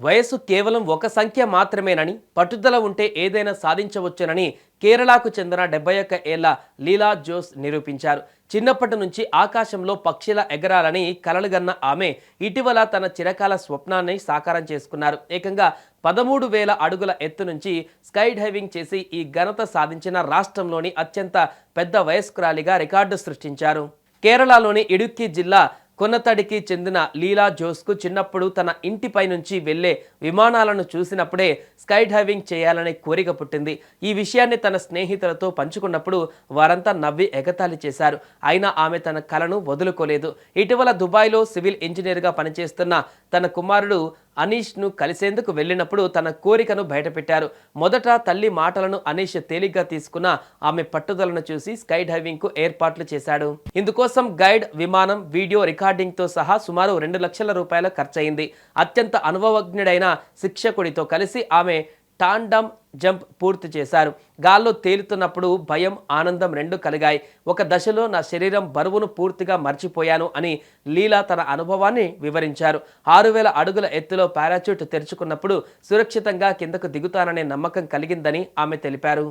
వయస్సు కేవలం ఒక సంఖ్య మాత్రమేనని, పట్టుదల ఉంటే ఏదైనా సాధించవచ్చునని కేరళకు చెందిన 71 ఏళ్ల లీలా జోస్ నిరూపించారు. చిన్నప్పటి నుంచి ఆకాశంలో పక్షిలా ఎగరాలని కలలుగన్న ఆమె ఇటీవల తన చిరకాల స్వప్నాన్ని సాకారం చేసుకున్నారు. ఏకంగా 13,000 అడుగుల ఎత్తు నుంచి స్కై డైవింగ్ చేసి ఈ ఘనత సాధించిన రాష్ట్రంలోని అత్యంత పెద్ద వయస్కురాలిగా రికార్డు సృష్టించారు. కేరళలోని ఇడుక్కి జిల్లా కొన్నతడికి చెందిన లీలా జోస్కు చిన్నప్పుడు తన ఇంటిపై నుంచి వెళ్లే విమానాలను చూసినప్పుడే స్కై డైవింగ్ చేయాలనే కోరిక పుట్టింది. ఈ విషయాన్ని తన స్నేహితులతో పంచుకున్నప్పుడు వారంతా నవ్వి ఎగతాళి చేశారు. అయినా ఆమె తన కలను వదులుకోలేదు. ఇటీవల దుబాయ్లో సివిల్ ఇంజనీర్గా పనిచేస్తున్న తన కుమారుడు అనీష్ను కలిసేందుకు వెళ్ళినప్పుడు తన కోరికను బయటపెట్టారు. మొదట తల్లి మాటలను అనీష్ తేలిగ్గా తీసుకున్న ఆమె పట్టుదలను చూసి స్కై డైవింగ్కు ఏర్పాట్లు చేశాడు. ఇందుకోసం గైడ్, విమానం, వీడియో రికార్డింగ్తో సహా సుమారు 2 లక్షల రూపాయల ఖర్చయింది. అత్యంత అనుభవజ్ఞుడైన శిక్షకుడితో కలిసి ఆమె టాండమ్ జంప్ పూర్తి చేశారు. గాల్లో తేలుతున్నప్పుడు భయం, ఆనందం రెండు కలిగాయి. ఒక దశలో నా శరీరం బరువును పూర్తిగా మర్చిపోయాను అని లీలా తన అనుభవాన్ని వివరించారు. 6,000 అడుగుల ఎత్తులో పారాచూట్ తెరుచుకున్నప్పుడు సురక్షితంగా కిందకు దిగుతాననే నమ్మకం కలిగిందని ఆమె తెలిపారు.